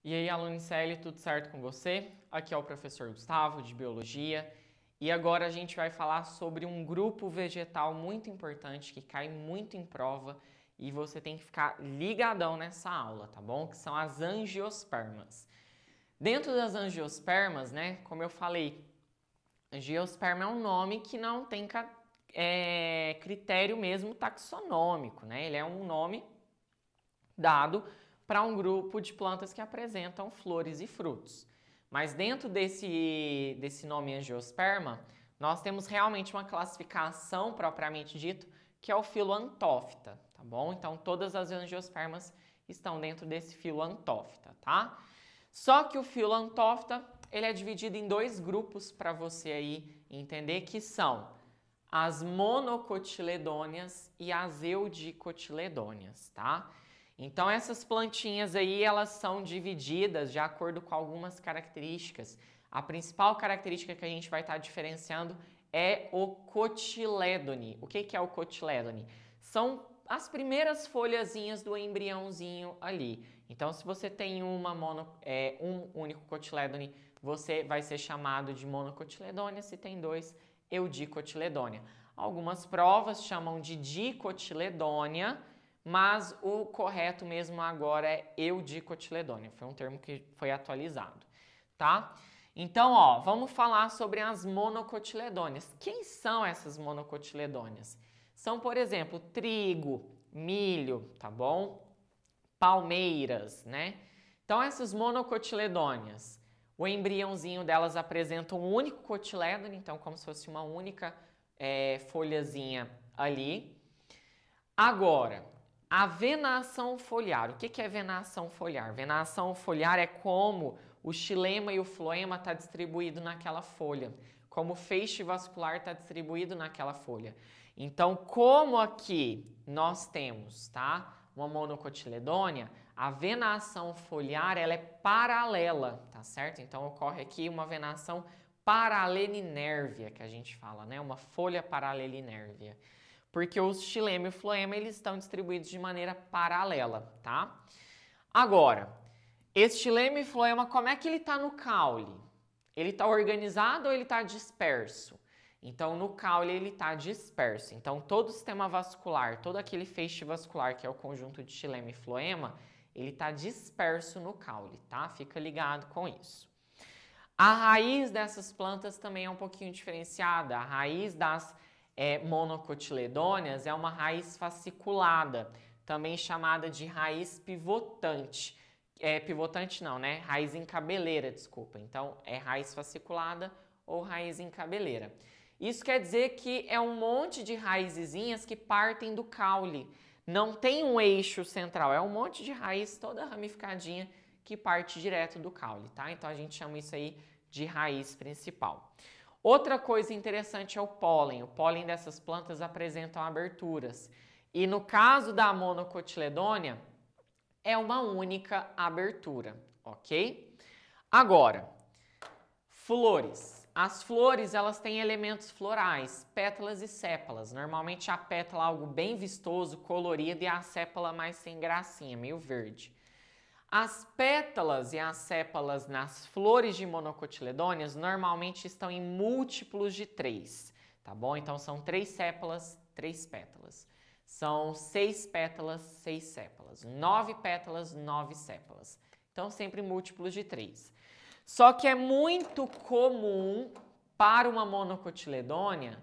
E aí, aluno ICL, tudo certo com você? Aqui é o professor Gustavo, de Biologia, e agora a gente vai falar sobre um grupo vegetal muito importante que cai muito em prova e você tem que ficar ligadão nessa aula, tá bom? Que são as angiospermas. Dentro das angiospermas, né, como eu falei, angiosperma é um nome que não tem critério mesmo taxonômico, né? Ele é um nome dado para um grupo de plantas que apresentam flores e frutos. Mas dentro desse nome angiosperma, nós temos realmente uma classificação propriamente dito, que é o filo Antófita, tá bom? Então, todas as angiospermas estão dentro desse filo Antófita, tá? Só que o filo Antófita, ele é dividido em dois grupos para você aí entender, que são as monocotiledôneas e as eudicotiledôneas, tá? Então, essas plantinhas aí, elas são divididas de acordo com algumas características. A principal característica que a gente vai estar diferenciando é o cotilédone. O que é o cotilédone? São as primeiras folhazinhas do embriãozinho ali. Então, se você tem um único cotilédone, você vai ser chamado de monocotiledônea. Se tem dois, eudicotiledônea. Algumas provas chamam de dicotiledônea, mas o correto mesmo agora é eudicotiledônea. Foi um termo que foi atualizado, tá? Então, ó, vamos falar sobre as monocotiledôneas. Quem são essas monocotiledôneas? São, por exemplo, trigo, milho, tá bom? Palmeiras, né? Então, essas monocotiledôneas, o embriãozinho delas apresenta um único cotilédone, então como se fosse uma única folhazinha ali. Agora, a venação foliar. O que é venação foliar? Venação foliar é como o xilema e o floema estão distribuídos naquela folha, como o feixe vascular está distribuído naquela folha. Então, como aqui nós temos, tá, uma monocotiledônea, a venação foliar ela é paralela, tá certo? Então, ocorre aqui uma venação paralelinérvia, que a gente fala, né? Uma folha paralelinérvia. Porque os xilema e o floema, eles estão distribuídos de maneira paralela, tá? Agora, esse xilema e floema, como é que ele está no caule? Ele está organizado ou ele está disperso? Então, no caule ele está disperso. Então, todo o sistema vascular, todo aquele feixe vascular, que é o conjunto de xilema e floema, ele está disperso no caule, tá? Fica ligado com isso. A raiz dessas plantas também é um pouquinho diferenciada. A raiz das monocotiledôneas é uma raiz fasciculada, também chamada de raiz pivotante. Pivotante não, né? Raiz em cabeleira, desculpa. Então, é raiz fasciculada ou raiz em cabeleira. Isso quer dizer que é um monte de raizezinhas que partem do caule. Não tem um eixo central, é um monte de raiz toda ramificadinha que parte direto do caule, tá? Então, a gente chama isso aí de raiz principal. Outra coisa interessante é o pólen. O pólen dessas plantas apresentam aberturas. E no caso da monocotiledônea, é uma única abertura, ok? Agora, flores. As flores, elas têm elementos florais, pétalas e sépalas. Normalmente a pétala é algo bem vistoso, colorido, e a sépala mais sem gracinha, meio verde. As pétalas e as sépalas nas flores de monocotiledôneas normalmente estão em múltiplos de 3, tá bom? Então, são 3 sépalas, 3 pétalas. São 6 pétalas, 6 sépalas. 9 pétalas, 9 sépalas. Então, sempre múltiplos de 3. Só que é muito comum para uma monocotiledônea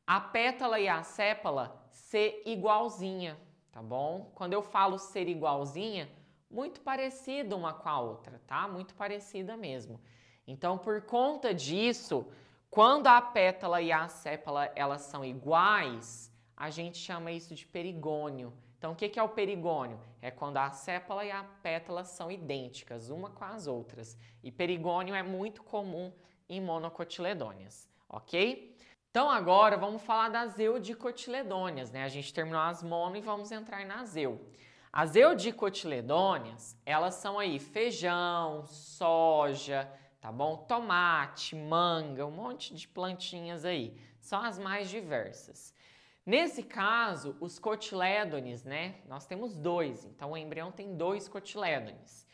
a pétala e a sépala ser igualzinha, tá bom? Quando eu falo ser igualzinha, muito parecida uma com a outra, tá? Muito parecida mesmo. Então, por conta disso, quando a pétala e a sépala elas são iguais, a gente chama isso de perigônio. Então, o que é o perigônio? É quando a sépala e a pétala são idênticas, uma com as outras. E perigônio é muito comum em monocotiledôneas, ok? Então, agora vamos falar das eudicotiledôneas, né? A gente terminou as mono e vamos entrar nas eu. As eudicotiledôneas, elas são aí feijão, soja, tá bom? Tomate, manga, um monte de plantinhas aí. São as mais diversas. Nesse caso, os cotilédones, né? Nós temos 2, então o embrião tem 2 cotilédones.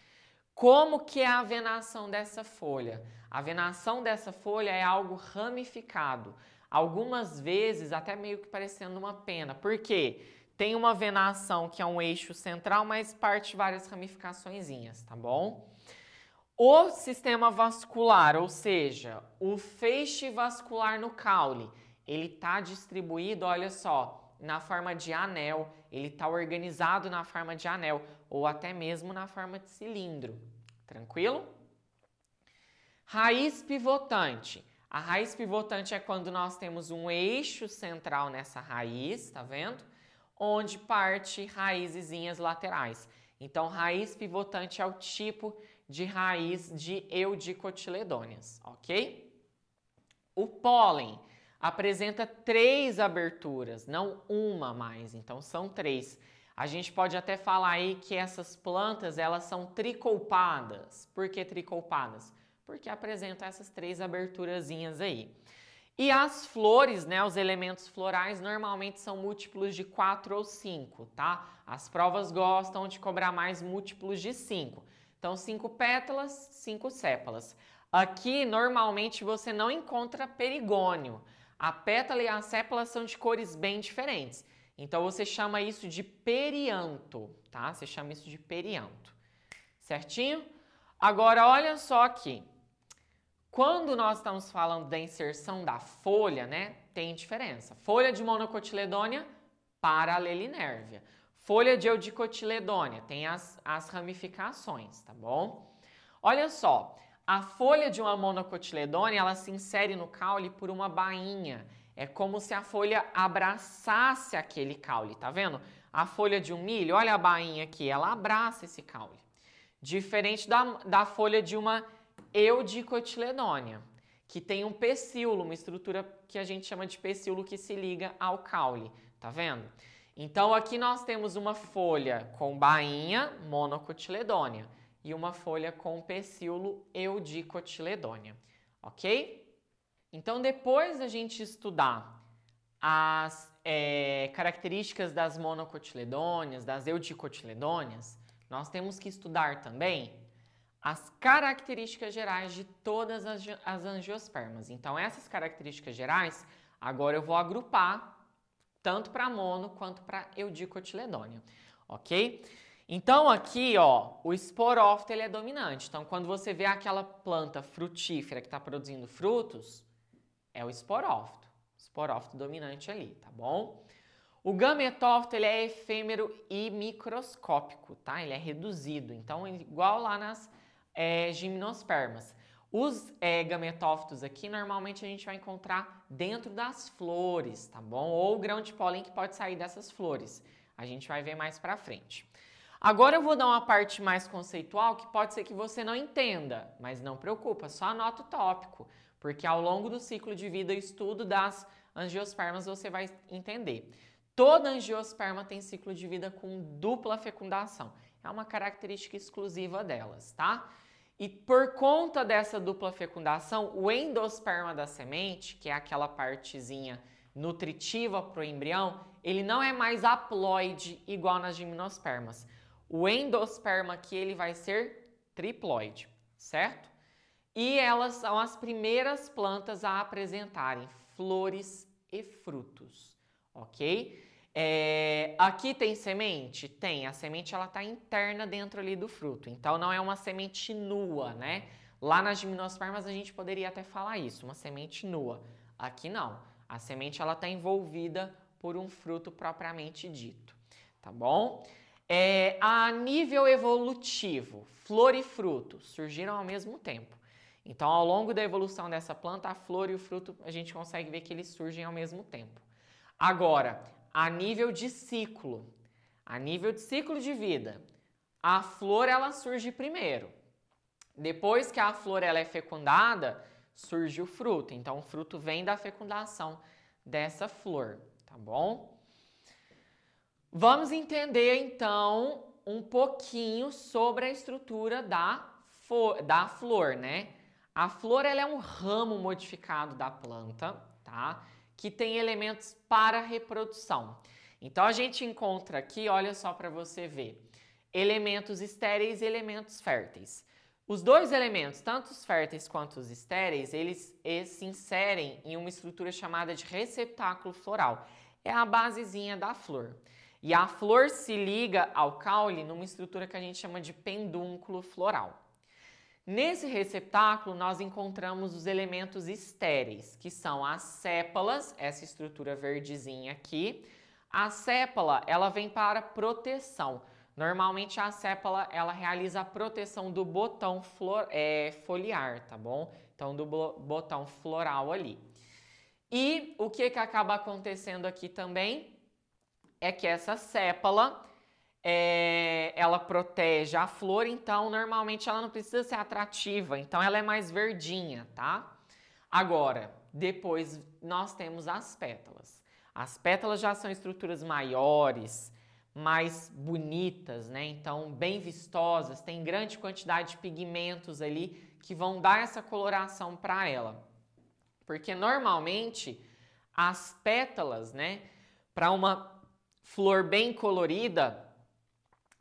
Como que é a venação dessa folha? A venação dessa folha é algo ramificado, algumas vezes até meio que parecendo uma pena. Por quê? Tem uma venação que é um eixo central, mas parte várias ramificaçõezinhas, tá bom? O sistema vascular, ou seja, o feixe vascular no caule, ele está distribuído, olha só, na forma de anel, ele está organizado na forma de anel, ou até mesmo na forma de cilindro. Tranquilo? Raiz pivotante. A raiz pivotante é quando nós temos um eixo central nessa raiz, tá vendo? Onde parte raizezinhas laterais. Então, raiz pivotante é o tipo de raiz de eudicotiledôneas, ok? O pólen apresenta 3 aberturas, não uma mais, então são 3. A gente pode até falar aí que essas plantas, elas são tricolpadas. Por que tricolpadas? Porque apresentam essas 3 aberturazinhas aí. E as flores, né, os elementos florais, normalmente são múltiplos de 4 ou 5, tá? As provas gostam de cobrar mais múltiplos de 5. Então, 5 pétalas, 5 sépalas. Aqui, normalmente, você não encontra perigônio. A pétala e a sépala são de cores bem diferentes. Então, você chama isso de perianto, tá? Você chama isso de perianto. Certinho? Agora, olha só aqui. Quando nós estamos falando da inserção da folha, né, tem diferença. Folha de monocotiledônia, paralelinérvia. Folha de eudicotiledônia, tem as ramificações, tá bom? Olha só, a folha de uma monocotiledônia, ela se insere no caule por uma bainha. É como se a folha abraçasse aquele caule, tá vendo? A folha de um milho, olha a bainha aqui, ela abraça esse caule. Diferente da folha de uma eudicotiledônia, que tem um pecíolo, uma estrutura que a gente chama de pecíolo que se liga ao caule, tá vendo? Então, aqui nós temos uma folha com bainha monocotiledônia e uma folha com pecíolo eudicotiledônia, ok? Então, depois da gente estudar as características das monocotiledôneas, das eudicotiledôneas, nós temos que estudar também as características gerais de todas as angiospermas. Então, essas características gerais, agora eu vou agrupar tanto para mono quanto para eudicotiledônia, ok? Então, aqui, ó, o esporófito ele é dominante. Então, quando você vê aquela planta frutífera que está produzindo frutos, é o esporófito dominante ali, tá bom? O gametófito ele é efêmero e microscópico, tá? Ele é reduzido, então igual lá nas gimnospermas. Os gametófitos aqui, normalmente a gente vai encontrar dentro das flores, tá bom? Ou o grão de pólen que pode sair dessas flores. A gente vai ver mais pra frente. Agora eu vou dar uma parte mais conceitual que pode ser que você não entenda, mas não preocupa, só anota o tópico, porque ao longo do ciclo de vida e estudo das angiospermas você vai entender. Toda angiosperma tem ciclo de vida com dupla fecundação. É uma característica exclusiva delas, tá? E por conta dessa dupla fecundação, o endosperma da semente, que é aquela partezinha nutritiva para o embrião, ele não é mais haploide igual nas gimnospermas. O endosperma aqui ele vai ser triploide, certo? E elas são as primeiras plantas a apresentarem flores e frutos, ok? Aqui tem semente? Tem. A semente ela está interna dentro ali do fruto, então não é uma semente nua, né? Lá nas gimnospermas a gente poderia até falar isso, uma semente nua. Aqui não. A semente ela está envolvida por um fruto propriamente dito, tá bom? A nível evolutivo, flor e fruto surgiram ao mesmo tempo. Então, ao longo da evolução dessa planta, a flor e o fruto, a gente consegue ver que eles surgem ao mesmo tempo. Agora, a nível de ciclo de vida, a flor ela surge primeiro. Depois que a flor ela é fecundada, surge o fruto. Então, o fruto vem da fecundação dessa flor, tá bom? Vamos entender, então, um pouquinho sobre a estrutura da flor, né? A flor ela é um ramo modificado da planta, tá? Que tem elementos para reprodução. Então, a gente encontra aqui, olha só para você ver, elementos estéreis e elementos férteis. Os dois elementos, tanto os férteis quanto os estéreis, eles se inserem em uma estrutura chamada de receptáculo floral. É a basezinha da flor. E a flor se liga ao caule numa estrutura que a gente chama de pedúnculo floral. Nesse receptáculo, nós encontramos os elementos estéreis, que são as sépalas, essa estrutura verdezinha aqui. A sépala, ela vem para proteção. Normalmente, a sépala, ela realiza a proteção do botão foliar, tá bom? Então, do botão floral ali. E o que acaba acontecendo aqui também é que essa sépala, ela protege a flor, então normalmente ela não precisa ser atrativa, então ela é mais verdinha, tá? Agora, depois nós temos as pétalas. As pétalas já são estruturas maiores, mais bonitas, né? Então, bem vistosas, tem grande quantidade de pigmentos ali que vão dar essa coloração para ela. Porque normalmente as pétalas, né, para uma flor bem colorida,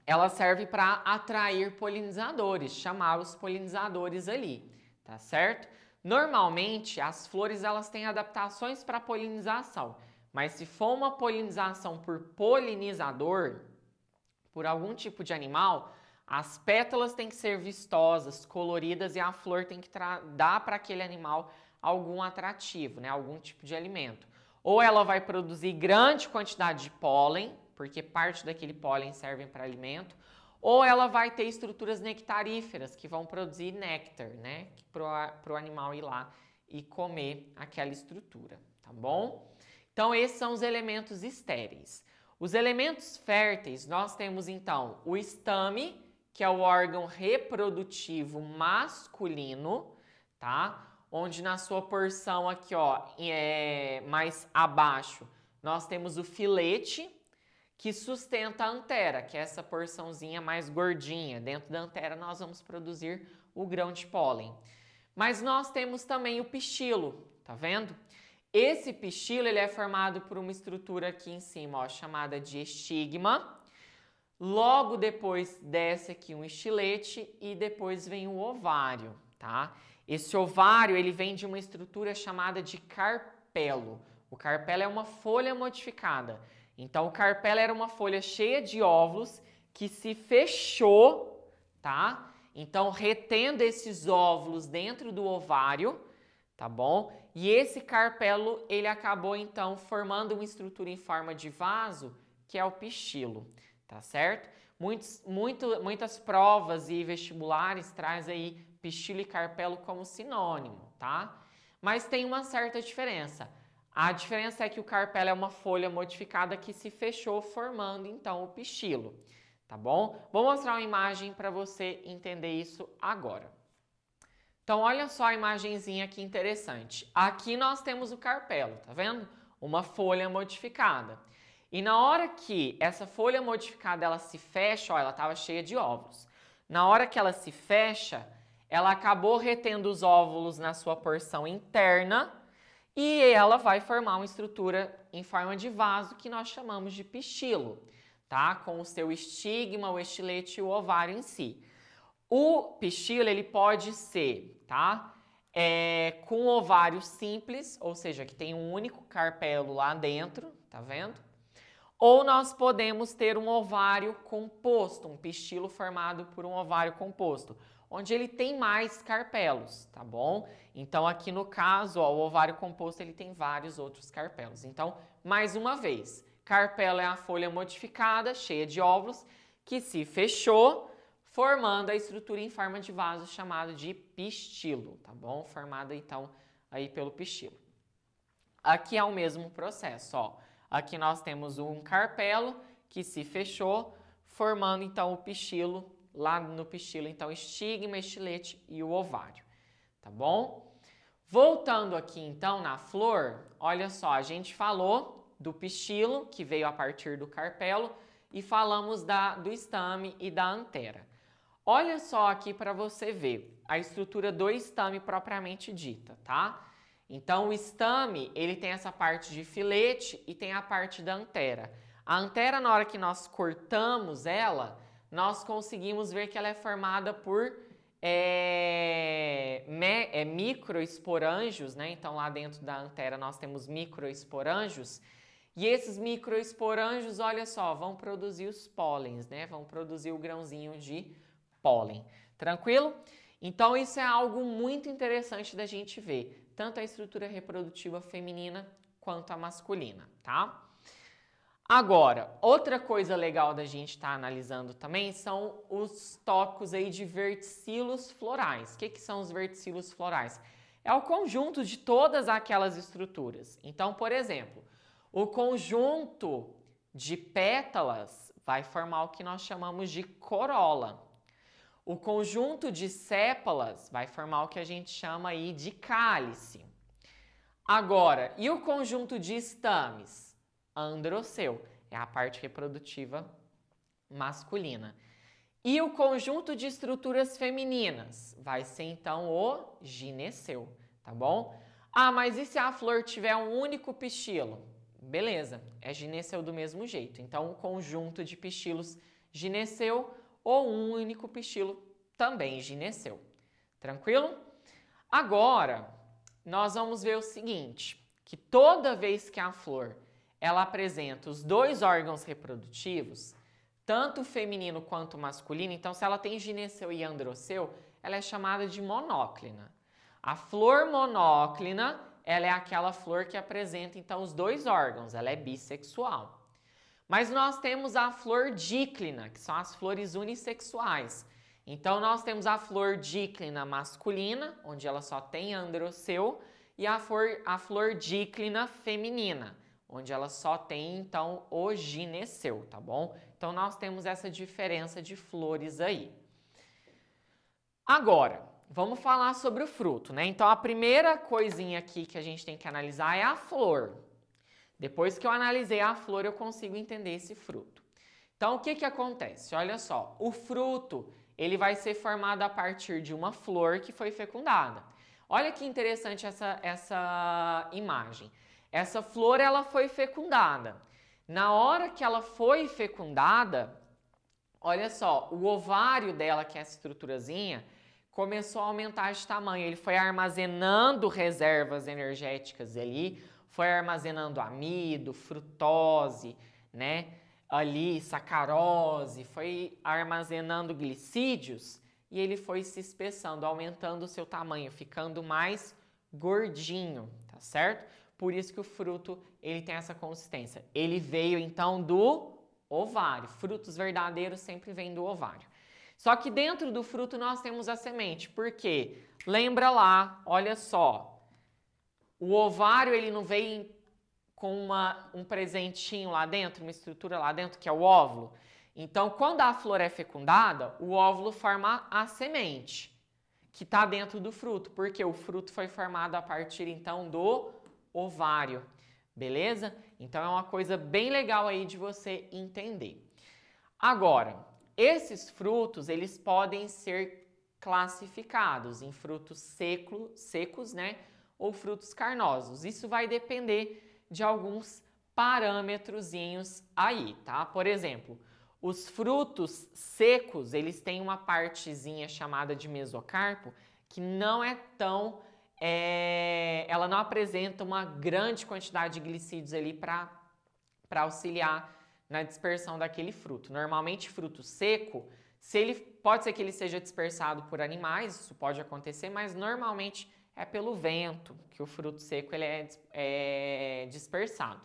ela serve para atrair polinizadores, chamar os polinizadores ali, tá certo? Normalmente, as flores elas têm adaptações para polinização, mas se for uma polinização por polinizador, por algum tipo de animal, as pétalas têm que ser vistosas, coloridas e a flor tem que dar para aquele animal algum atrativo, né? Algum tipo de alimento. Ou ela vai produzir grande quantidade de pólen, porque parte daquele pólen serve para alimento, ou ela vai ter estruturas nectaríferas, que vão produzir néctar, né? Para o animal ir lá e comer aquela estrutura, tá bom? Então, esses são os elementos estéreis. Os elementos férteis, nós temos então o estame, que é o órgão reprodutivo masculino, tá? Onde na sua porção aqui, ó, mais abaixo, nós temos o filete, que sustenta a antera, que é essa porçãozinha mais gordinha. Dentro da antera nós vamos produzir o grão de pólen. Mas nós temos também o pistilo, tá vendo? Esse pistilo ele é formado por uma estrutura aqui em cima, ó, chamada de estigma. Logo depois desce aqui um estilete e depois vem o ovário, tá? Esse ovário ele vem de uma estrutura chamada de carpelo. O carpelo é uma folha modificada. Então, o carpelo era uma folha cheia de óvulos que se fechou, tá? Então, retendo esses óvulos dentro do ovário, tá bom? E esse carpelo, ele acabou, então, formando uma estrutura em forma de vaso, que é o pistilo, tá certo? Muitas provas e vestibulares trazem aí pistilo e carpelo como sinônimo, tá? Mas tem uma certa diferença. A diferença é que o carpelo é uma folha modificada que se fechou formando, então, o pistilo, tá bom? Vou mostrar uma imagem para você entender isso agora. Então, olha só a imagenzinha aqui interessante. Aqui nós temos o carpelo, tá vendo? Uma folha modificada. E na hora que essa folha modificada ela se fecha, ó, ela estava cheia de óvulos. Na hora que ela se fecha, ela acabou retendo os óvulos na sua porção interna e ela vai formar uma estrutura em forma de vaso que nós chamamos de pistilo, tá? Com o seu estigma, o estilete e o ovário em si. O pistilo, ele pode ser, tá? Com ovário simples, ou seja, que tem um único carpelo lá dentro, tá vendo? Ou nós podemos ter um ovário composto, um pistilo formado por um ovário composto, onde ele tem mais carpelos, tá bom? Então, aqui no caso, ó, o ovário composto ele tem vários outros carpelos. Então, mais uma vez, carpelo é a folha modificada, cheia de óvulos, que se fechou, formando a estrutura em forma de vaso chamado de pistilo, tá bom? Formada, então, aí pelo pistilo. Aqui é o mesmo processo, ó. Aqui nós temos um carpelo que se fechou, formando, então, o pistilo. Lá no pistilo, então, estigma, estilete e o ovário, tá bom? Voltando aqui, então, na flor, olha só, a gente falou do pistilo, que veio a partir do carpelo, e falamos do estame e da antera. Olha só aqui para você ver a estrutura do estame propriamente dita, tá? Então, o estame, ele tem essa parte de filete e tem a parte da antera. A antera, na hora que nós cortamos ela, nós conseguimos ver que ela é formada por microesporângios, né? Então, lá dentro da antera nós temos microesporângios. E esses microesporângios, olha só, vão produzir os pólens, né? Vão produzir o grãozinho de pólen. Tranquilo? Então, isso é algo muito interessante da gente ver, tanto a estrutura reprodutiva feminina quanto a masculina, tá? Agora, outra coisa legal da gente estar analisando também são os tocos aí de verticilos florais. O que são os verticilos florais? É o conjunto de todas aquelas estruturas. Então, por exemplo, o conjunto de pétalas vai formar o que nós chamamos de corola. O conjunto de sépalas vai formar o que a gente chama aí de cálice. Agora, e o conjunto de estames? Androceu, é a parte reprodutiva masculina. E o conjunto de estruturas femininas? Vai ser então o gineceu, tá bom? Ah, mas e se a flor tiver um único pistilo? Beleza, é gineceu do mesmo jeito. Então, o conjunto de pistilos gineceu ou um único pistilo também gineceu. Tranquilo? Agora, nós vamos ver o seguinte, que toda vez que a flor ela apresenta os dois órgãos reprodutivos, tanto o feminino quanto o masculino, então se ela tem gineceu e androceu, ela é chamada de monóclina. A flor monóclina, ela é aquela flor que apresenta então os dois órgãos, ela é bissexual. Mas nós temos a flor díclina, que são as flores unissexuais. Então nós temos a flor díclina masculina, onde ela só tem androceu, e a flor díclina feminina, onde ela só tem, então, o gineceu, tá bom? Então, nós temos essa diferença de flores aí. Agora, vamos falar sobre o fruto, né? Então, a primeira coisinha aqui que a gente tem que analisar é a flor. Depois que eu analisei a flor, eu consigo entender esse fruto. Então, o que acontece? Olha só, o fruto, ele vai ser formado a partir de uma flor que foi fecundada. Olha que interessante essa imagem. Essa flor, ela foi fecundada. Na hora que ela foi fecundada, olha só, o ovário dela, que é essa estruturazinha, começou a aumentar de tamanho. Ele foi armazenando reservas energéticas ali, foi armazenando amido, frutose, né? Ali, sacarose, foi armazenando glicídios e ele foi se espessando, aumentando o seu tamanho, ficando mais gordinho, tá certo? Por isso que o fruto, ele tem essa consistência. Ele veio, então, do ovário. Frutos verdadeiros sempre vêm do ovário. Só que dentro do fruto nós temos a semente. Por quê? Lembra lá, olha só. O ovário, ele não vem com um presentinho lá dentro, uma estrutura lá dentro, que é o óvulo. Então, quando a flor é fecundada, o óvulo forma a semente, que está dentro do fruto. Porque o fruto foi formado a partir, então, do ovário, beleza? Então é uma coisa bem legal aí de você entender. Agora, esses frutos, eles podem ser classificados em frutos secos, né? Ou frutos carnosos. Isso vai depender de alguns parâmetrozinhos aí, tá? Por exemplo, os frutos secos, eles têm uma partezinha chamada de mesocarpo, que não é tão... ela não apresenta uma grande quantidade de glicídios ali para auxiliar na dispersão daquele fruto. Normalmente, fruto seco, pode ser que ele seja dispersado por animais, isso pode acontecer, mas normalmente é pelo vento que o fruto seco ele é dispersado.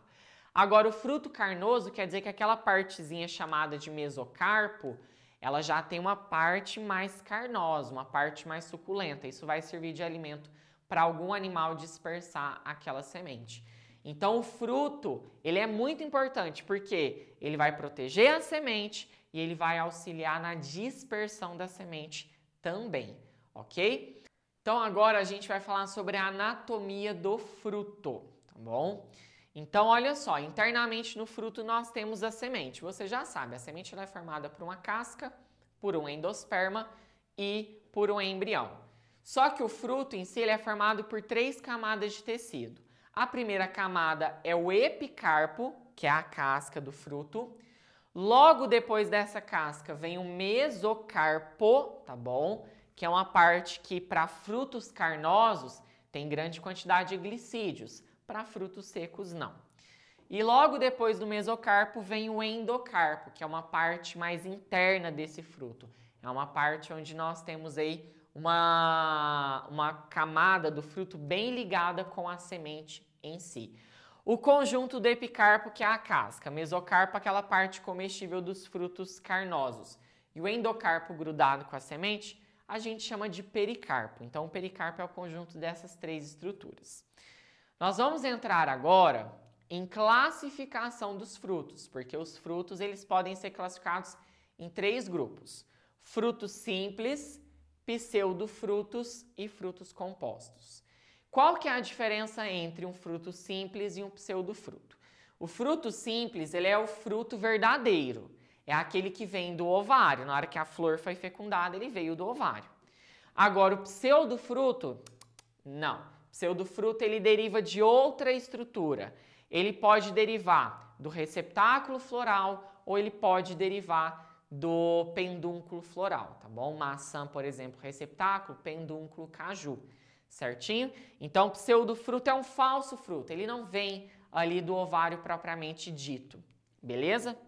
Agora, o fruto carnoso quer dizer que aquela partezinha chamada de mesocarpo, ela já tem uma parte mais carnosa, uma parte mais suculenta. Isso vai servir de alimento para algum animal dispersar aquela semente. Então, o fruto, ele é muito importante, porque ele vai proteger a semente e ele vai auxiliar na dispersão da semente também, ok? Então, agora a gente vai falar sobre a anatomia do fruto, tá bom? Então, olha só, internamente no fruto nós temos a semente. Você já sabe, a semente ela é formada por uma casca, por um endosperma e por um embrião. Só que o fruto em si ele é formado por 3 camadas de tecido. A primeira camada é o epicarpo, que é a casca do fruto. Logo depois dessa casca vem o mesocarpo, tá bom? Que é uma parte que para frutos carnosos tem grande quantidade de glicídios, para frutos secos não. E logo depois do mesocarpo vem o endocarpo, que é uma parte mais interna desse fruto. É uma parte onde nós temos aí uma camada do fruto bem ligada com a semente em si. O conjunto do epicarpo, que é a casca, mesocarpo, aquela parte comestível dos frutos carnosos, e o endocarpo grudado com a semente, a gente chama de pericarpo. Então, o pericarpo é o conjunto dessas três estruturas. Nós vamos entrar agora em classificação dos frutos, porque os frutos eles podem ser classificados em três grupos: frutos simples, pseudofrutos e frutos compostos. Qual que é a diferença entre um fruto simples e um pseudofruto? O fruto simples, ele é o fruto verdadeiro. É aquele que vem do ovário. Na hora que a flor foi fecundada, ele veio do ovário. Agora, o pseudofruto, não. O pseudofruto, ele deriva de outra estrutura. Ele pode derivar do receptáculo floral ou ele pode derivar do pendúnculo floral, tá bom? Maçã, por exemplo, receptáculo, pendúnculo, caju. Certinho? Então, pseudofruto é um falso fruto, ele não vem ali do ovário propriamente dito, beleza?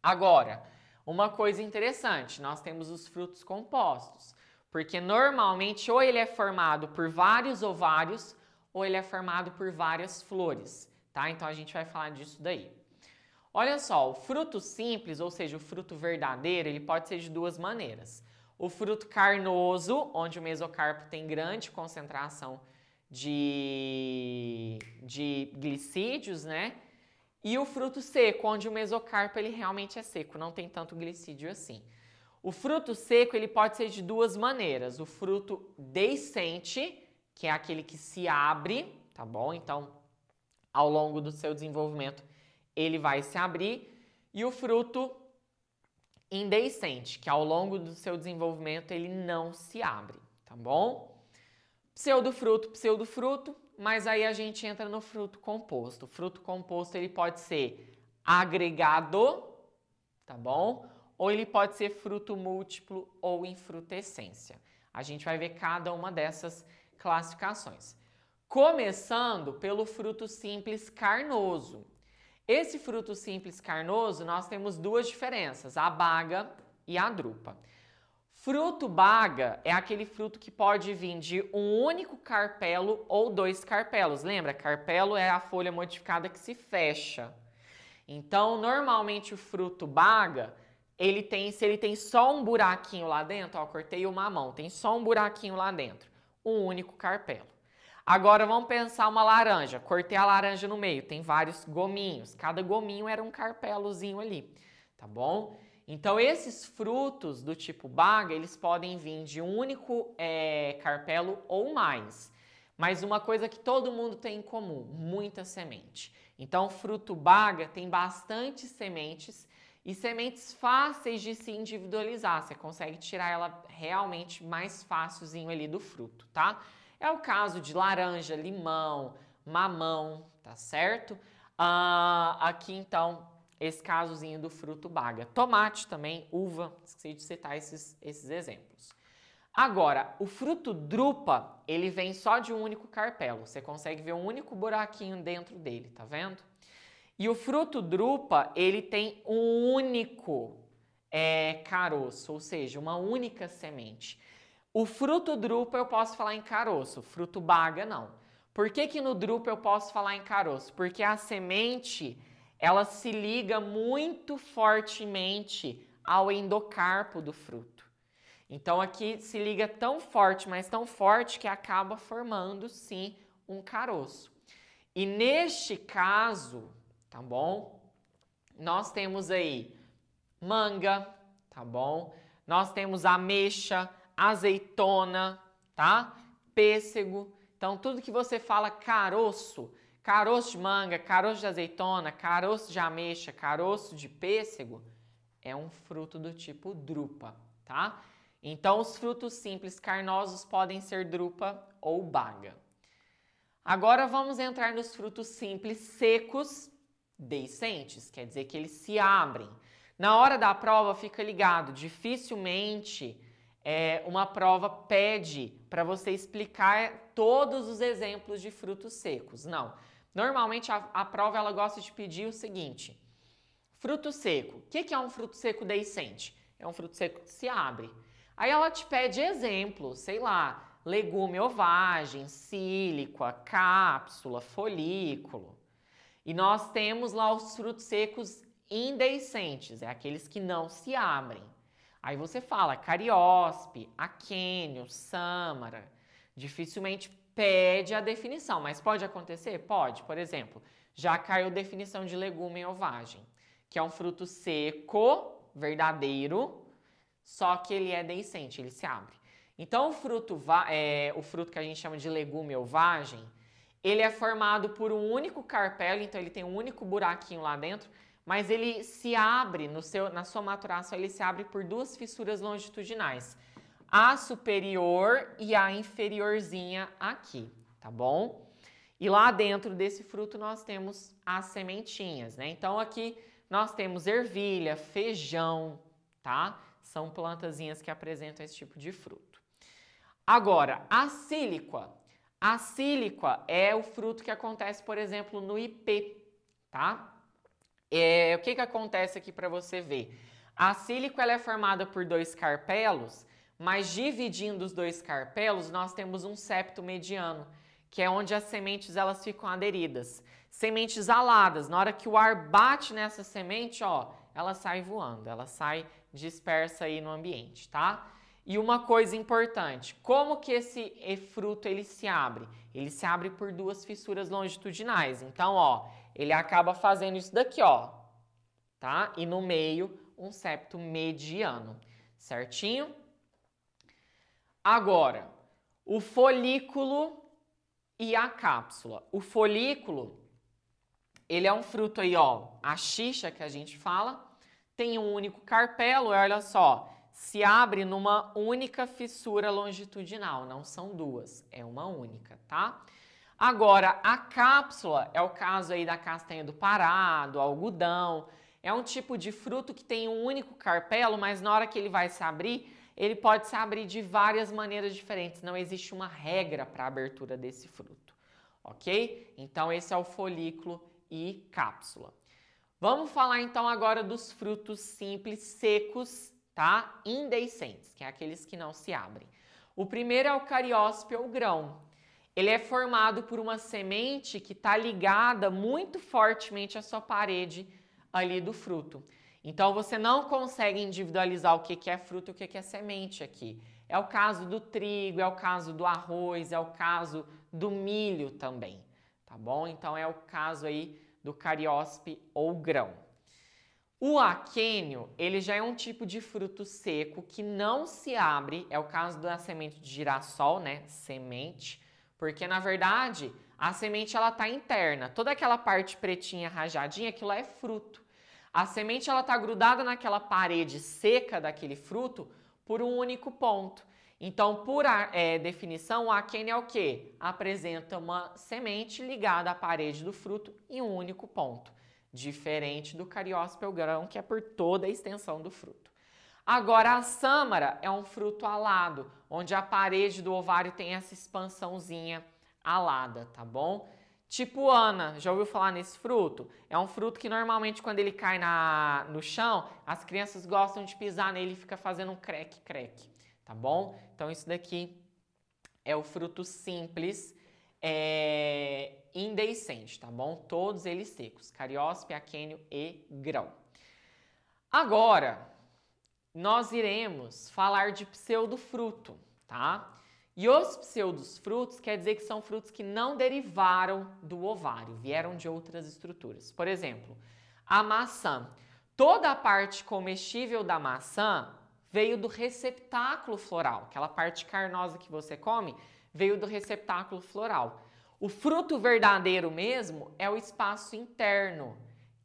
Agora, uma coisa interessante, nós temos os frutos compostos, porque normalmente ou ele é formado por vários ovários ou ele é formado por várias flores, tá? Então, a gente vai falar disso daí. Olha só, o fruto simples, ou seja, o fruto verdadeiro, ele pode ser de duas maneiras. O fruto carnoso, onde o mesocarpo tem grande concentração de glicídios, né? E o fruto seco, onde o mesocarpo ele realmente é seco, não tem tanto glicídio assim. O fruto seco ele pode ser de duas maneiras. O fruto deiscente, que é aquele que se abre, tá bom? Então, ao longo do seu desenvolvimento, ele vai se abrir. E o fruto indeiscente, que ao longo do seu desenvolvimento ele não se abre, tá bom? Pseudofruto, mas aí a gente entra no fruto composto. O fruto composto ele pode ser agregado, tá bom? Ou ele pode ser fruto múltiplo ou infrutescência. A gente vai ver cada uma dessas classificações. Começando pelo fruto simples carnoso. Esse fruto simples carnoso, nós temos duas diferenças, a baga e a drupa. Fruto baga é aquele fruto que pode vir de um único carpelo ou dois carpelos. Lembra? Carpelo é a folha modificada que se fecha. Então, normalmente o fruto baga, se ele tem só um buraquinho lá dentro, ó, cortei o mamão, tem só um buraquinho lá dentro, um único carpelo. Agora vamos pensar uma laranja. Cortei a laranja no meio, tem vários gominhos. Cada gominho era um carpelozinho ali, tá bom? Então esses frutos do tipo baga, eles podem vir de um único carpelo ou mais. Mas uma coisa que todo mundo tem em comum, muita semente. Então fruto baga tem bastante sementes e sementes fáceis de se individualizar. Você consegue tirar ela realmente mais facilzinho ali do fruto, tá? É o caso de laranja, limão, mamão, tá certo? Aqui, então, esse casozinho do fruto baga. Tomate também, uva, esqueci de citar esses exemplos. Agora, o fruto drupa, ele vem só de um único carpelo. Você consegue ver um único buraquinho dentro dele, tá vendo? E o fruto drupa, ele tem um único caroço, ou seja, uma única semente. O fruto drupa eu posso falar em caroço, fruto baga não. Por que no drupa eu posso falar em caroço? Porque a semente, ela se liga muito fortemente ao endocarpo do fruto. Então aqui se liga tão forte, mas tão forte que acaba formando sim um caroço. E neste caso, tá bom? Nós temos aí manga, tá bom? Nós temos ameixa, azeitona, tá? Pêssego. Então, tudo que você fala caroço, caroço de manga, caroço de azeitona, caroço de ameixa, caroço de pêssego, é um fruto do tipo drupa, tá? Então, os frutos simples carnosos podem ser drupa ou baga. Agora, vamos entrar nos frutos simples secos deiscentes, quer dizer que eles se abrem. Na hora da prova, fica ligado, dificilmente uma prova pede para você explicar todos os exemplos de frutos secos. Não. Normalmente a prova ela gosta de pedir o seguinte: fruto seco. O que é um fruto seco deiscente? É um fruto seco que se abre. Aí ela te pede exemplos, sei lá, legume ovagem, síliqua, cápsula, folículo. E nós temos lá os frutos secos indeiscentes, é aqueles que não se abrem. Aí você fala carióspe, aquênio, sâmara. Dificilmente pede a definição, mas pode acontecer? Pode. Por exemplo, já caiu definição de legume ovagem, que é um fruto seco, verdadeiro, só que ele é deiscente, ele se abre. Então, o fruto que a gente chama de legume ovagem, ele é formado por um único carpelo, então ele tem um único buraquinho lá dentro, mas ele se abre, na sua maturação, ele se abre por duas fissuras longitudinais. A superior e a inferiorzinha aqui, tá bom? E lá dentro desse fruto nós temos as sementinhas, né? Então aqui nós temos ervilha, feijão, tá? São plantazinhas que apresentam esse tipo de fruto. Agora, a síliqua. A síliqua é o fruto que acontece, por exemplo, no ipê, tá? O que acontece aqui para você ver? A síliqua ela é formada por dois carpelos, mas dividindo os dois carpelos, nós temos um septo mediano, que é onde as sementes elas ficam aderidas. Sementes aladas, na hora que o ar bate nessa semente, ó, ela sai voando, ela sai dispersa aí no ambiente, tá? E uma coisa importante, como que esse fruto ele se abre? Ele se abre por duas fissuras longitudinais. Então, ó, ele acaba fazendo isso daqui, ó, tá? E no meio, um septo mediano, certinho? Agora, o folículo e a cápsula. O folículo, ele é um fruto aí, ó, a xixa que a gente fala, tem um único carpelo, olha só, se abre numa única fissura longitudinal, não são duas, é uma única, tá? Agora, a cápsula é o caso aí da castanha do Pará, do algodão, é um tipo de fruto que tem um único carpelo, mas na hora que ele vai se abrir, ele pode se abrir de várias maneiras diferentes, não existe uma regra para a abertura desse fruto, ok? Então, esse é o folículo e cápsula. Vamos falar então agora dos frutos simples secos, tá? Indeiscentes, que é aqueles que não se abrem. O primeiro é o carióspe ou grão. Ele é formado por uma semente que está ligada muito fortemente à sua parede ali do fruto. Então, você não consegue individualizar o que é fruto e o que é semente aqui. É o caso do trigo, é o caso do arroz, é o caso do milho também, tá bom? Então, é o caso aí do carióspe ou grão. O aquênio, ele já é um tipo de fruto seco que não se abre, é o caso da semente de girassol, né? Semente, porque na verdade a semente ela tá interna, toda aquela parte pretinha rajadinha, aquilo é fruto. A semente ela tá grudada naquela parede seca daquele fruto por um único ponto. Então, por definição, o aquênio é o quê? Apresenta uma semente ligada à parede do fruto em um único ponto. Diferente do carióspe ou grão, que é por toda a extensão do fruto. Agora, a sâmara é um fruto alado, onde a parede do ovário tem essa expansãozinha alada, tá bom? Tipo ana, já ouviu falar nesse fruto? É um fruto que normalmente quando ele cai no chão, as crianças gostam de pisar nele e fica fazendo um creque-creque, tá bom? Então, isso daqui é o fruto simples, indeiscente, tá bom? Todos eles secos, carióspe, aquênio e grão. Agora, nós iremos falar de pseudofruto, tá? E os pseudofrutos quer dizer que são frutos que não derivaram do ovário, vieram de outras estruturas. Por exemplo, a maçã. Toda a parte comestível da maçã veio do receptáculo floral, aquela parte carnosa que você come, veio do receptáculo floral. O fruto verdadeiro mesmo é o espaço interno,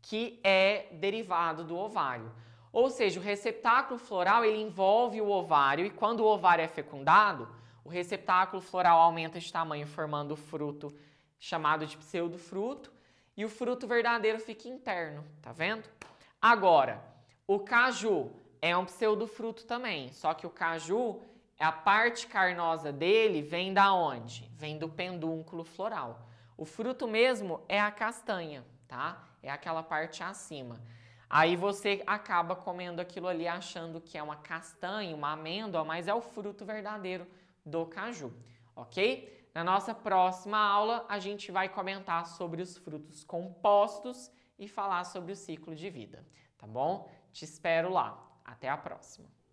que é derivado do ovário. Ou seja, o receptáculo floral ele envolve o ovário e quando o ovário é fecundado, o receptáculo floral aumenta de tamanho formando o fruto chamado de pseudofruto e o fruto verdadeiro fica interno, tá vendo? Agora, O caju é um pseudofruto também, só que o caju, a parte carnosa dele vem da onde? Vem do pedúnculo floral. O fruto mesmo é a castanha, tá? É aquela parte acima. Aí você acaba comendo aquilo ali achando que é uma castanha, uma amêndoa, mas é o fruto verdadeiro do caju, ok? Na nossa próxima aula, a gente vai comentar sobre os frutos compostos e falar sobre o ciclo de vida, tá bom? Te espero lá. Até a próxima!